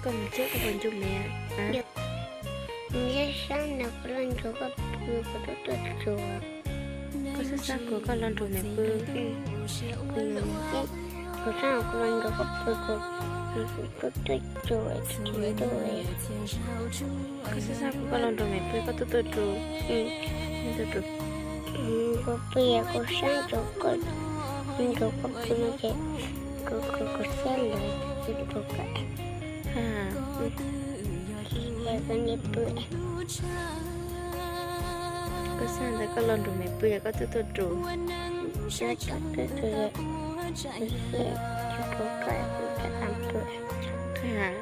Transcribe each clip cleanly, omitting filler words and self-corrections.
Con trước có phần chụp mẹ hả? Được. Rất sáng nào có lần chỗ có bự của tôi tốt rồi. Có rất sắc của con lần rồi mẹ bư. Có sao có lần chỗ có bự của tôi rồi thì tôi. Có rất sắc của con lần rồi mẹ bư có tôi rồi. Tôi rồi. Có bia có sáng chỗ có bự nó sẽ có xe lại thì có cả. À. Giờ con đi bự. Có sao là con lần rồi mẹ bư có tôi rồi. Nó cho tôi rồi. Sẽ có cả làm bự. À.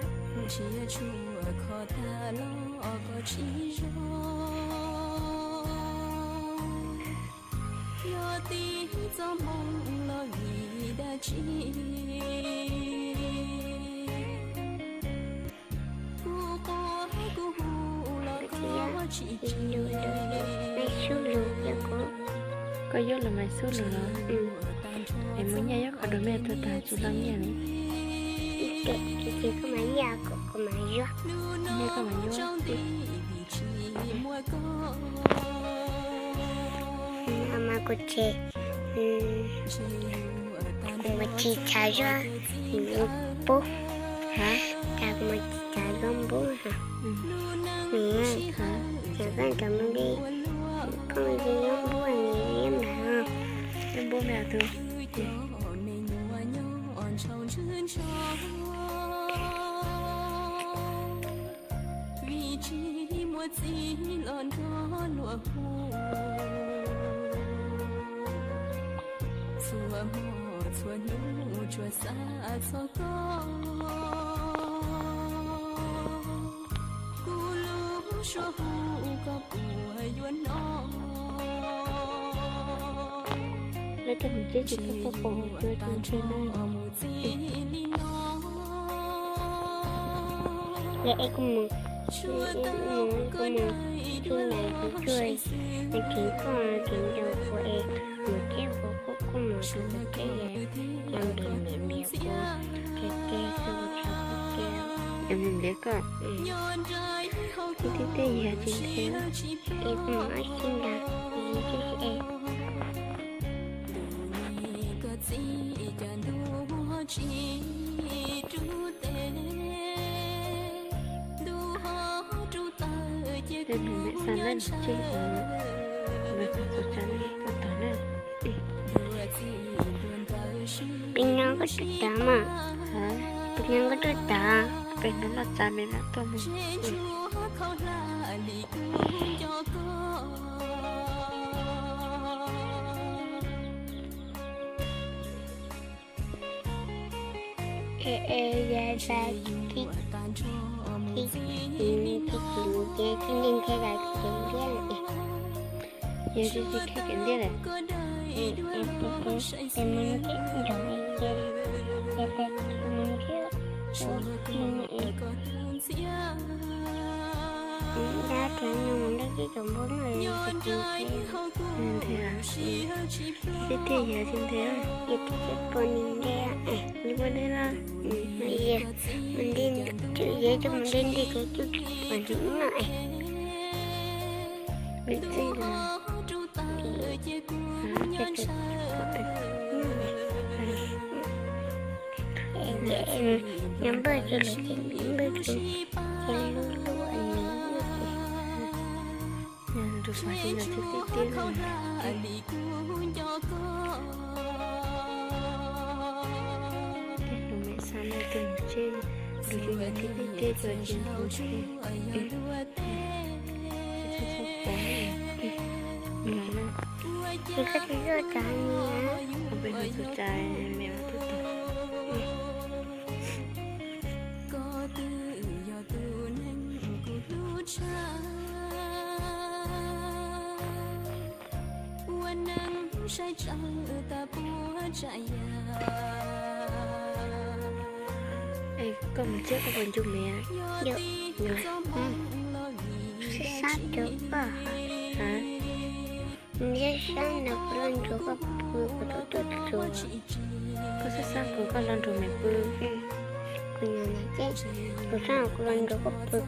Có vô là mày số rồi đó. Em muốn nhảy có đôi mẹ tôi ta chú lắm nhà này. Chỉ có mấy nhà có mấy gió. Nhảy có mày vô. Mà có thể mà chỉ trả ra bố Hả? ta mà chỉ trả ra bố hả? Hả? Chả con cảm ơn đi con đi giống bố này em đã không? Em bố mẹ tôi. Lấy cho mình chết chỉ có cổ cho trên đây. Vậy em cũng mừng chung này cũng chơi mà chỉ có chuyện đầu của em một cái của cô cũng một cái em bị mẹ cô cái xong sau cái Em nhìn biết con. Thế gì hả chị thế? em nói xin là gì chứ em Nên mình mẹ sáng lên chứ mẹ không có chán có tỏ nè. bên nó có chút đá mà Hả? bên nó có chút đá Bên nó là cha mẹ mẹ tôi mình. ra cái chuyện cái nên thế là chuyện biết này Giờ thì cái chuyện đi này. em muốn cái rồi em muốn ra cái nhưng mà cái chồng bố này là Thế à? Thế thì giờ xin thế rồi. cái con đi Đi qua đây là. bây giờ mình đi chữ giấy cho mình đi cái chút và những lại Biết gì là. em nhắm bơi cho là nhắm bơi cho em luôn luôn anh Nhà được phải thì là thích tiếc rồi. Mẹ sáng nay từng trên được chúng ta thích tiếc rồi trên phố trên. thì có thể rửa trái nhé Bên đó tôi trai mẹ tôi tỏ. Ê, con một chiếc có phần chụp mẹ. được Rồi. sẽ sát được à Hả? rất sáng nào có lần chỗ có bự của tôi tốt rồi Có rất sắc của con lần rồi mẹ bư. cô nhà này chứ cô sao cô ăn được cô tôi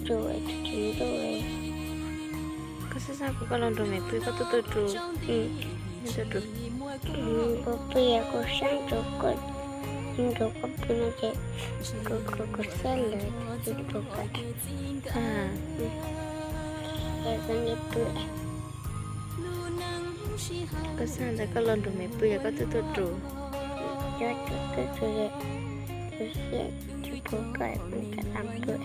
rồi chuyện rồi có sao cô lần rồi mẹ tôi có tôi trụ tôi trụ cô bây giờ cô sáng rồi cô tôi nói chuyện cô sẽ lời thì cô cả để con đi bữa có sao rồi có lần rồi mẹ tôi có tôi trụ cho tôi sẽ cô gọi mình cả làm bữa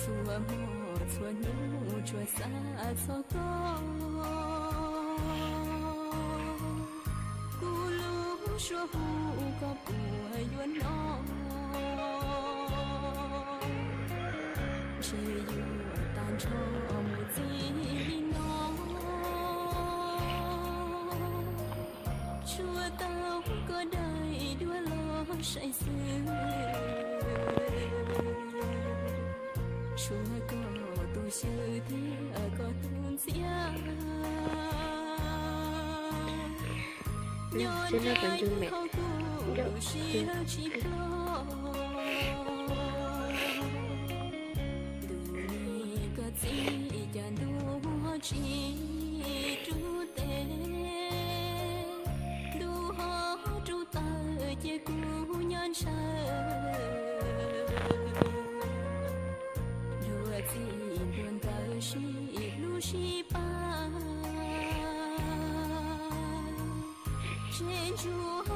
chùa mò chùa nhũ chùa xa cho con cú lú chùa hú có bùa yuan nó chơi yu tan cho một gì nó chùa tao có đời đua lo say sưa chúa có tu sư thế có tu xia chứ nó còn dung mẹ trên chúa